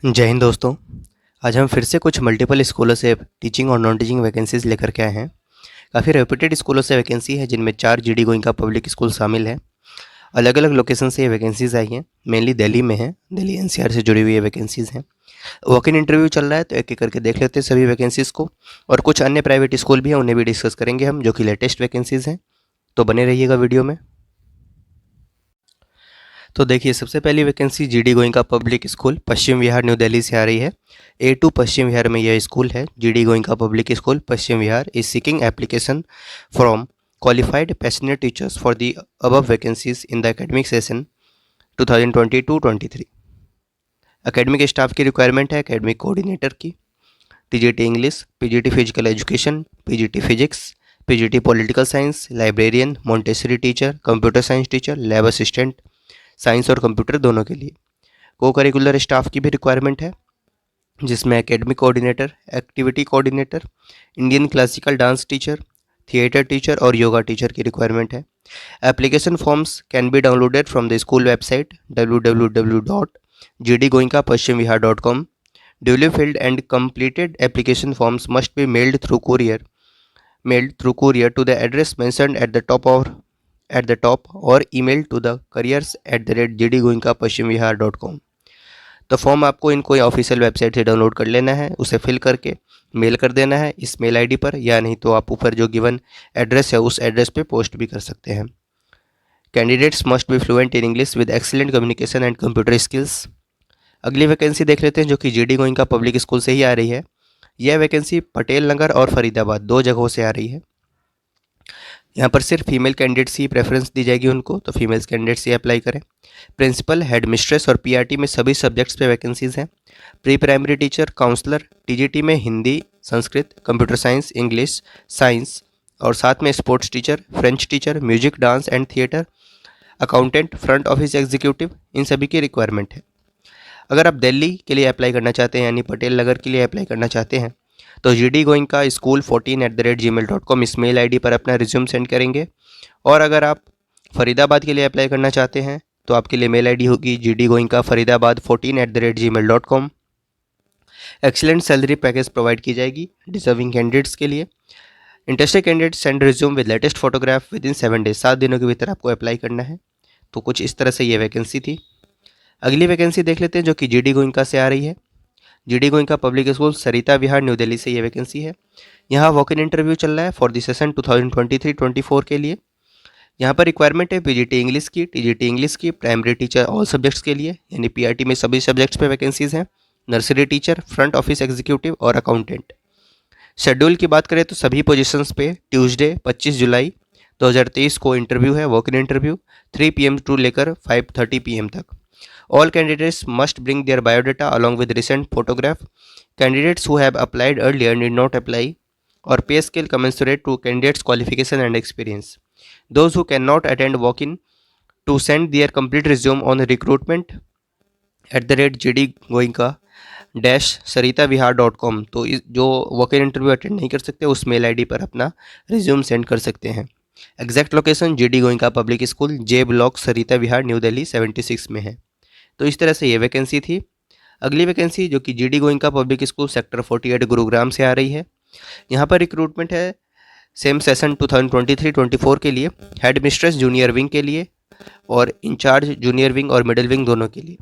जय हिंद दोस्तों। आज हम फिर से कुछ मल्टीपल स्कूलों से टीचिंग और नॉन टीचिंग वैकेंसीज लेकर के आए हैं। काफ़ी रेप्यूटेड स्कूलों से वैकेंसी है जिनमें 4 जीडी गोइंका पब्लिक स्कूल शामिल है। अलग अलग लोकेशन से ये वैकेंसीज आई हैं, मेनली दिल्ली में है। दिल्ली एनसीआर से जुड़ी हुई ये वैकेंसीज हैं। वॉक इन इंटरव्यू चल रहा है, तो एक एक करके देख लेते हैं सभी वैकेंसीज़ को। और कुछ अन्य प्राइवेट स्कूल भी हैं, उन्हें भी डिस्कस करेंगे हम, जो कि लेटेस्ट वैकेंसीज़ हैं। तो बने रहिएगा वीडियो में। तो देखिए, सबसे पहली vacancy GD Goenka public school Paschim Vihar new Delhi से आ रही है। A2 पश्चिम विहार में यह स्कूल है। GD Goenka public school Paschim Vihar is seeking application from qualified passionate teachers for the above vacancies in the academic session 2022-23। Academic staff की रिक्वायरमेंट है एकेडमिक कोऑर्डिनेटर की, TGT English, PGT physical education, PGT physics, PGT political science, librarian, Montessori teacher, computer science teacher, lab assistant, science और computer दोनों के लिए। को curricular staff की भी रिक्वायरमेंट है, जिसमें academic coordinator, activity coordinator, Indian classical dance teacher, theatre teacher और योगा टीचर की रिक्वायरमेंट है। Application forms can be downloaded from the school website www.gdgoinkapashchimvihar.com. Duly filled and completed application forms must be mailed through courier to the address mentioned at the top or email to the careers@gdgoinkapashchimvihar.com. तो form आपको इनको official website से download कर लेना है, उसे fill करके mail कर देना है इस मेल आईडी पर, या नहीं तो आप ऊपर जो गिवन एड्रेस है उस एड्रेस पे पोस्ट भी कर सकते हैं। Candidates must be fluent in English with excellent communication and computer skills. अगली वैकेंसी देख लेते हैं, जो कि जीडी गोइंका पब्लिक स्कूल से ही आ रही है। यह वैकेंसी पटेल नगर और फरीदाबाद दो जगहों से आ रही है। यहाँ पर सिर्फ फीमेल कैंडिडेट्स ही प्रेफरेंस दी जाएगी उनको, तो फीमेल्स कैंडिडेट्स ही अप्लाई करें। प्रिंसिपल, हेड मिस्ट्रेस और पीआरटी में सभी सब्जेक्ट्स पे वैकेंसीज हैं। Pre primary teacher, counsellor, TGT में Hindi, Sanskrit, computer science, English, science और साथ में sports teacher, French teacher, music, dance and theatre, accountant, front office executive, इन सभी की रिक्वायरमेंट है। अगर आप दिल्ली के लिए अप्लाई करना चाहते हैं, यानी पटेल नगर के लिए अप्लाई करना चाहते हैं, तो जीडी गोइंका स्कूल 14@gmail.com इस मेल आईडी पर अपना रिज्यूम सेंड करेंगे। और अगर आप फरीदाबाद के लिए अप्लाई करना चाहते हैं, तो आपके लिए मेल आईडी होगी gdgoinkafaridabaad14@gmail.com। Excellent salary package provide की जाएगी डिजर्विंग कैंडिडेट्स के लिए। Interested candidate send resume with latest photograph with in 7 days, 7 दिनों के भीतर आपको अप्लाई करना है। तो कुछ इस तरह से ये वैकेंसी थी। अगली वैकेंसी देख लेते हैं, जो कि जीडी गोइंका से आ रही है। जीडी गोइंका पब्लिक स्कूल सरिता विहार न्यू दिल्ली से ये वैकेंसी है। यहाँ वॉक इन इंटरव्यू चल रहा है फॉर द सेशन 2023-24 के लिए। यहाँ पर रिक्वायरमेंट है पीजीटी इंग्लिश की, टीजीटी इंग्लिश की, प्राइमरी टीचर ऑल सब्जेक्ट्स के लिए, यानी पीआरटी में सभी सब्जेक्ट्स पे वैकेंसीज हैं। Nursery teacher, front office executive और अकाउंटेंट। शेड्यूल की बात करें तो सभी पोजीशंस पे ट्यूसडे 25 जुलाई 2023 को इंटरव्यू है, walk in interview 3 PM to लेकर 5:30 PM तक। All candidates must bring their biodata along with recent photograph. Candidates who have applied earlier need not apply, or pay scale commensurate to candidates' qualification and experience. Those who cannot attend walk-in to send their complete resume on recruitment@gdgoinka-saritavihar.com। तो जो walk in interview attend नहीं कर सकते उस mail ID पर अपना resume send कर सकते हैं। Exact location GD Goenka public school, J block, Sarita Vihar, new Delhi 76 में है। तो इस तरह से ये वैकेंसी थी। अगली वैकेंसी, जो कि GD Goenka public school sector 48 Gurugram से आ रही है। यहाँ पर रिक्रूटमेंट है सेम सेशन 2023-24 के लिए, हेड मिस्ट्रेस जूनियर विंग के लिए और इंचार्ज जूनियर विंग और मिडिल विंग दोनों के लिए,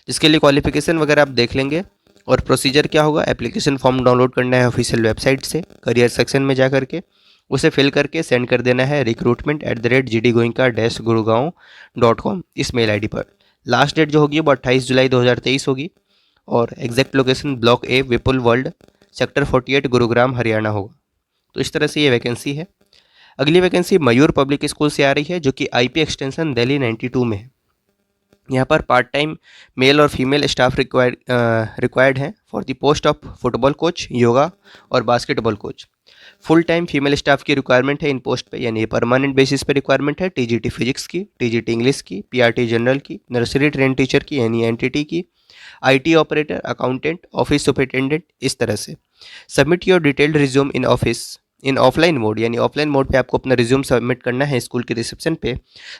जिसके लिए क्वालिफिकेशन वगैरह आप देख लेंगे। और प्रोसीजर क्या होगा, एप्लीकेशन फॉर्म डाउनलोड करना है ऑफिशियल वेबसाइट से, करियर सेक्शन में जा करके उसे फिल करके सेंड कर देना है recruitment@gdgoinka-gurugaon.com इस मेल आईडी पर। लास्ट डेट जो होगी वो 28 जुलाई 2023 होगी। और एग्जैक्ट लोकेशन ब्लॉक ए, विपुल वर्ल्ड, सेक्टर 48 गुरुग्राम, हरियाणा होगा। तो इस तरह से ये वैकेंसी है। अगली वैकेंसी मयूर पब्लिक स्कूल से आ रही है, जो कि आईपी एक्सटेंशन दिल्ली 92 में है। यहाँ पर पार्ट टाइम मेल और फीमेल स्टाफ रिक्वायर्ड हैं for the post of football coach, yoga और basketball coach. Full time female staff की रिक्वायरमेंट है इन पोस्ट पे, यानी परमानेंट बेसिस पे रिक्वायरमेंट है। टीजीटी फिजिक्स की, टीजीटी इंग्लिश की, पीआरटी जनरल की, नर्सरी ट्रेन टीचर की यानी एनटीटी की, IT operator, accountant, office superintendent, इस तरह से। Submit your detailed resume in offline mode, यानी ऑफलाइन मोड पे आपको अपना रिज्यूम सबमिट करना है स्कूल के रिसेप्शन पे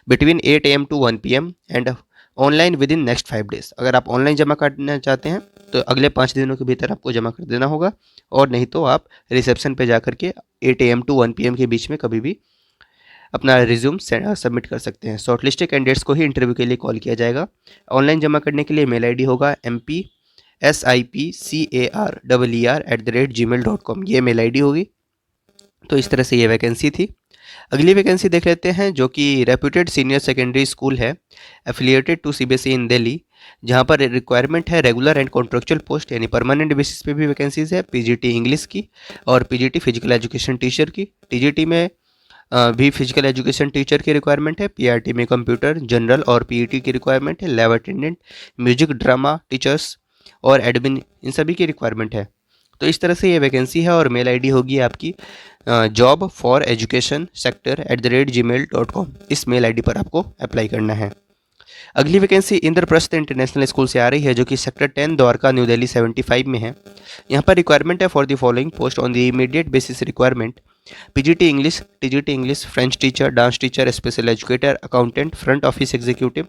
between 8 AM to 1 PM and online with in next 5 days. अगर आप ऑनलाइन जमा करना चाहते हैं तो अगले 5 दिनों के भीतर आपको जमा कर देना होगा, और नहीं तो आप रिसेप्शन पे जा कर के 8 AM टू 1 PM के बीच में कभी भी अपना रिज्यूम सबमिट कर सकते हैं। शॉर्टलिस्टेड कैंडिडेट्स को ही इंटरव्यू के लिए कॉल किया जाएगा। ऑनलाइन जमा करने के लिए मेल आईडी होगा mpsipcar@gmail.com, ये मेल आईडी होगी। तो इस तरह से ये वैकेंसी थी। अगली वैकेंसी देख लेते हैं, जो कि रेप्यूटेड सीनियर सेकेंडरी स्कूल है एफिलिएटेड टू सीबीएसई इन दिल्ली, जहाँ पर रिक्वायरमेंट है रेगुलर एंड कॉन्ट्रेक्चुअल पोस्ट, यानी परमानेंट बेसिस पे भी वैकेंसीज है। पीजीटी इंग्लिश की और पीजीटी फिजिकल एजुकेशन टीचर की। टीजीटी में भी फिजिकल एजुकेशन टीचर की रिक्वायरमेंट है। पीआरटी में कंप्यूटर जनरल और पीईटी की रिक्वायरमेंट है। Lab attendant, music drama teachers और एडमिन, इन सभी की रिक्वायरमेंट है। तो इस तरह से ये वैकेंसी है, और मेल आईडी होगी आपकी job4education sector@gmail.com, इस मेल आईडी पर आपको अप्लाई करना है। अगली वैकेंसी इंद्रप्रस्थ इंटरनेशनल स्कूल से आ रही है, जो कि सेक्टर 10 द्वारका न्यू दिल्ली 75 में है। यहाँ पर रिक्वायरमेंट है for the following post on the immediate basis requirement: PGT English, TGT English, French teacher, dance teacher, special educator, accountant, front office executive.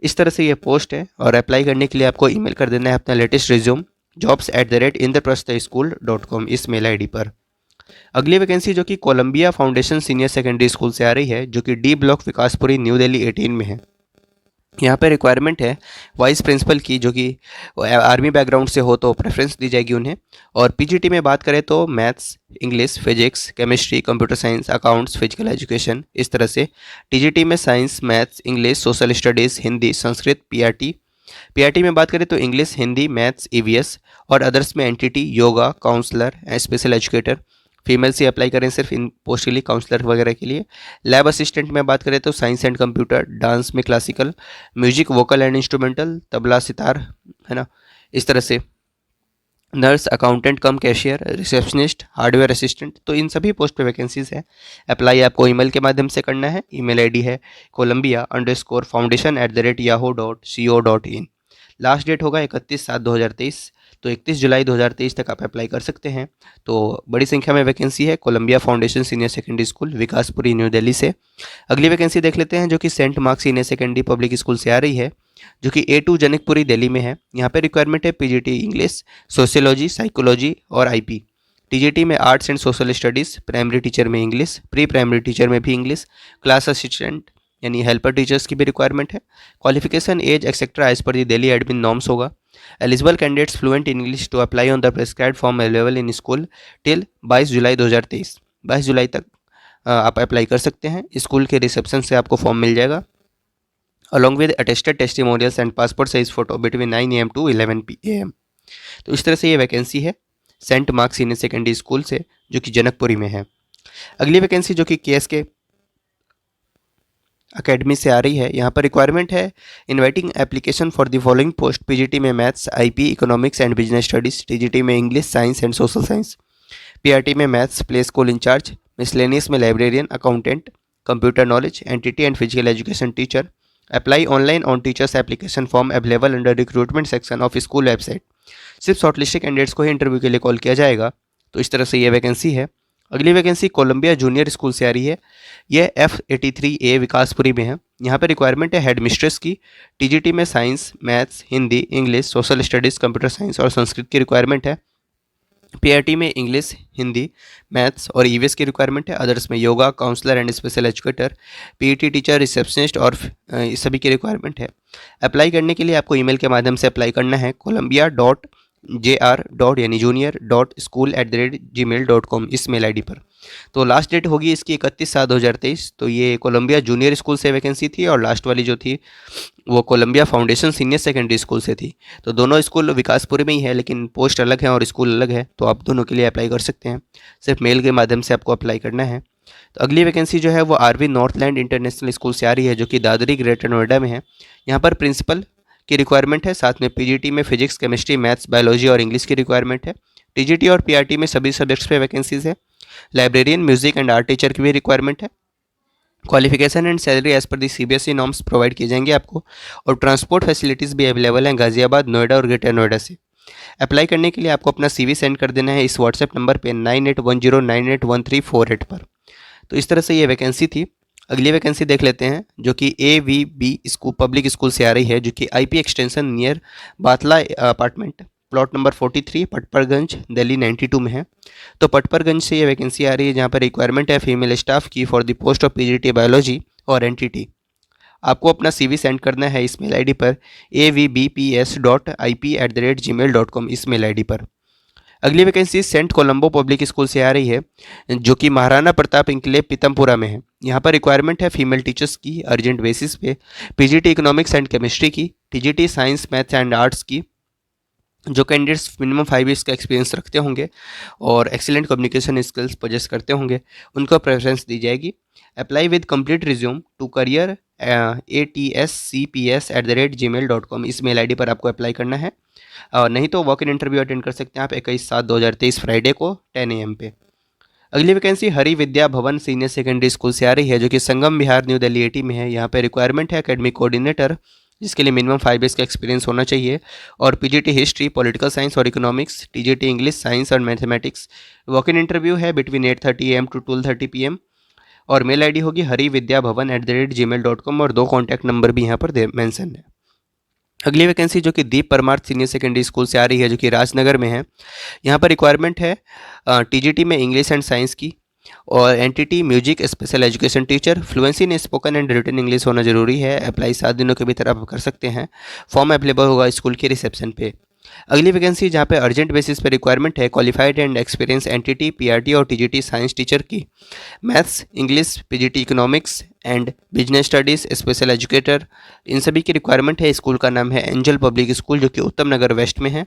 इस तरह से ये पोस्ट है, और अप्लाई करने के लिए आपको ईमेल कर देना है अपना लेटेस्ट रिज्यूम jobs@indraprasthaschool.com, इस मेल आईडी पर। अगली वैकेंसी जो कि Columbia foundation senior secondary school से आ रही है, जो कि D block Vikaspuri New Delhi 18 में है। यहाँ पे रिक्वायरमेंट है वाइस प्रिंसिपल की, जो कि आर्मी बैकग्राउंड से हो तो प्रेफरेंस दी जाएगी उन्हें। और पीजीटी में बात करें तो maths, English, physics, chemistry, computer science, accounts, physical education, इस तरह से। टीजीटी में science, maths, English, social studies, Hindi, Sanskrit. PRT में बात करें तो इंग्लिश, हिंदी, मैथ्स, ईवीएस, और अदर्स में NTT, yoga, counsellor, special educator. Female से अप्लाई करें सिर्फ इन पोस्ट के लिए, काउंसलर वगैरह के लिए। लैब असिस्टेंट में बात करें तो साइंस एंड कंप्यूटर, डांस में classical, music, vocal and instrumental, tabla, sitar, है ना, इस तरह से। नर्स, अकाउंटेंट कम कैशियर, रिसेप्शनिस्ट, हार्डवेयर असिस्टेंट। तो इन सभी पोस्ट पे वैकेंसीज है। अप्लाई आपको ईमेल के माध्यम से करना है। ईमेल आईडी है columbia_foundation@yahoo.co.in। लास्ट डेट होगा 31/7/2023, तो 31 जुलाई 2023 तक आप अप्लाई कर सकते हैं। तो बड़ी संख्या में वैकेंसी है Columbia foundation senior secondary school, Vikaspuri, New Delhi से। अगली वैकेंसी देख लेते हैं, जो कि Saint Mark senior secondary public school से आ रही है, जो कि A2 जनकपुरी दिल्ली में है। यहाँ पे रिक्वायरमेंट है पीजीटी इंग्लिश, सोशियोलॉजी, साइकोलॉजी और आईपी। टीजीटी में arts and social studies, primary teacher में इंग्लिश, प्री प्राइमरी टीचर में भी इंग्लिश, क्लास असिस्टेंट यानी हेल्पर टीचर्स की भी रिक्वायरमेंट है। क्वालिफिकेशन, एज एक्सेट्रा एज पर दी दिल्ली एडमिन नॉर्म्स होगा। Eligible candidates fluent in English to apply on the prescribed form available in school till 22 July 2023। 22 जुलाई तक आप अप्लाई कर सकते हैं। स्कूल के रिसेप्शन से आपको फॉर्म मिल जाएगा, along with attested testimonials and passport size photo between 9 AM to 11 AM। तो इस तरह से ये वैकेंसी है Saint Mark senior secondary school से, जो कि जनकपुरी में है। अगली वैकेंसी जो कि KSK अकेडमी से आ रही है, यहाँ पर रिक्वायरमेंट है inviting application for the following post: PGT में maths, IP, economics and business studies, TGT में English, science and social science, PRT में maths, play school incharge, miscellaneous में librarian, accountant, computer knowledge, NTT and physical education teacher. Apply online on teachers application form available under recruitment section of school website. सिर्फ shortlisted candidates को ही interview के लिए call किया जाएगा। तो इस तरह से ये वैकेंसी है। अगली वैकेंसी कोलंबिया जूनियर स्कूल से आ रही है, यह F83A विकासपुरी में है। यहाँ पर रिक्वायरमेंट है हेड मिस्ट्रेस की। टीजीटी में science, maths, Hindi, English, social studies, computer science और संस्कृत की रिक्वायरमेंट है। पीआरटी में इंग्लिश, हिंदी, मैथ्स और ईवीएस की रिक्वायरमेंट है। अदर्स में yoga, counsellor and special educator, PET teacher, receptionist और इस सभी की रिक्वायरमेंट है। अप्लाई करने के लिए आपको ईमेल के माध्यम से अप्लाई करना है columbia.jr. यानी junior.school@gmail.com, इस मेल आईडी पर। तो लास्ट डेट होगी इसकी 31/7/2023। तो ये कोलंबिया जूनियर स्कूल से वैकेंसी थी, और लास्ट वाली जो थी वो Columbia foundation senior secondary school से थी। तो दोनों स्कूल विकासपुर में ही है, लेकिन पोस्ट अलग है और स्कूल अलग है, तो आप दोनों के लिए अप्लाई कर सकते हैं। सिर्फ मेल के माध्यम से आपको अप्लाई करना है। तो अगली वैकेंसी जो है वो आरवी नॉर्थलैंड इंटरनेशनल स्कूल से आ रही है, जो कि दादरी ग्रेटर नोएडा में है। यहाँ पर प्रिंसिपल की रिक्वायरमेंट है, साथ में पीजीटी में फिजिक्स, केमिस्ट्री, मैथ्स, बायोलॉजी और इंग्लिश की रिक्वायरमेंट है। टीजीटी और पीआरटी में सभी सब्जेक्ट्स पे वैकेंसीज है। Librarian, music and art teacher की भी रिक्वायरमेंट है। क्वालिफिकेशन एंड सैलरी एज पर दी सीबीएसई नॉर्म्स प्रोवाइड किए जाएंगे आपको, और ट्रांसपोर्ट फैसिलिटीज़ भी अवेलेबल हैं गाजियाबाद, नोएडा और ग्रेटर नोएडा से। अप्लाई करने के लिए आपको अपना CV सेंड कर देना है इस व्हाट्सएप नंबर पे 9810981348 पर। तो इस तरह से ये वैकेंसी थी। अगली वैकेंसी देख लेते हैं, जो कि AVB स्कूल पब्लिक स्कूल से आ रही है, जो कि IP extension near Batla apartment plot number 43 Patparganj Delhi 92 में है। तो पटपरगंज से ये वैकेंसी आ रही है जहाँ पर रिक्वायरमेंट है फीमेल स्टाफ की for the post of PGT biology और एनटीटी। आपको अपना CV सेंड करना है इस मेल आईडी पर avbps.ip@gmail.com इस मेल आईडी पर। अगली vacancy Saint Colombo public school से आ रही है जो कि महाराणा प्रताप इंक्लेव पीतमपुरा में है। यहाँ पर रिक्वायरमेंट है फीमेल टीचर्स की अर्जेंट बेसिस पे, पीजीटी इकोनॉमिक्स एंड केमिस्ट्री की, TGT science maths and arts की। जो कैंडिडेट्स मिनिमम 5 ईयर्स का एक्सपीरियंस रखते होंगे और एक्सीलेंट कम्युनिकेशन स्किल्स पोजेस करते होंगे उनको प्रेफरेंस दी जाएगी। Apply with complete resume to career atscps@gmail.com इस मेल आईडी पर आपको अप्लाई करना है। नहीं तो वॉक इन इंटरव्यू अटेंड कर सकते हैं आप 21/7/2023 फ्राइडे को 10 AM पे। अगली vacancy Hari Vidya Bhavan senior secondary school से आ रही है जो कि संगम विहार न्यू दिल्ली 80 में है। यहाँ पे रिक्वायरमेंट है एकेडमिक कोऑर्डिनेटर जिसके लिए मिनिमम 5 ईयर्स का एक्सपीरियंस होना चाहिए और पीजीटी हिस्ट्री, पॉलिटिकल साइंस और इकोनॉमिक्स, टीजीटी इंग्लिश, साइंस और मैथमेटिक्स। वॉक इन इंटरव्यू है बिटवीन 8:30 AM to 12:30 PM और मेल आईडी होगी harividyaBhavan@gmail.com और 2 कॉन्टैक्ट नंबर भी यहाँ पर मेंशन है। अगली वैकेंसी जो कि दीप परमार्थ सीनियर सेकेंडरी स्कूल से आ रही है जो कि राजनगर में है। यहाँ पर रिक्वायरमेंट है टीजीटी में इंग्लिश एंड साइंस की और NTT music special education teacher. Fluency in spoken and written English होना जरूरी है। अप्लाई 7 दिनों के भीतर आप कर सकते हैं। फॉर्म अवेलेबल होगा स्कूल के रिसेप्शन पे। अगली वैकेंसी जहाँ पे अर्जेंट बेसिस पे रिक्वायरमेंट है qualified and experience NTT, PRT और टीजीटी साइंस टीचर की, maths, English, PGT economics and business studies special educator. इन सभी की रिक्वायरमेंट है। स्कूल का नाम है एंजल पब्लिक स्कूल जो कि उत्तम नगर वेस्ट में है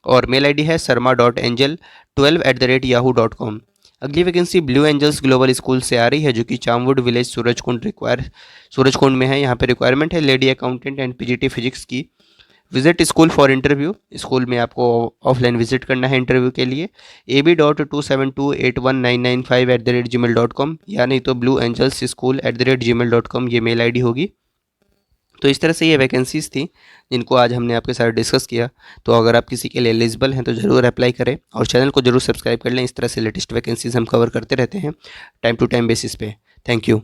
और मेल आईडी है sarma.angel12@yahoo.com। अगली vacancy Blue Angels global school से आ रही है जो कि चामवुड विलेज सूरजकुंड में है। यहाँ पे रिक्वायरमेंट है lady accountant and PGT physics की। Visit school for interview, school में आपको ऑफलाइन विजिट करना है इंटरव्यू के लिए। ab.272819995@gmail.com या नहीं तो blueangelschool@gmail.com ये मेल आईडी होगी। तो इस तरह से ये वैकेंसीज़ थी जिनको आज हमने आपके साथ डिस्कस किया। तो अगर आप किसी के लिए एलिजिबल हैं तो ज़रूर अप्लाई करें और चैनल को ज़रूर सब्सक्राइब कर लें। इस तरह से लेटेस्ट वैकेंसीज़ हम कवर करते रहते हैं टाइम टू टाइम बेसिस पे। Thank you.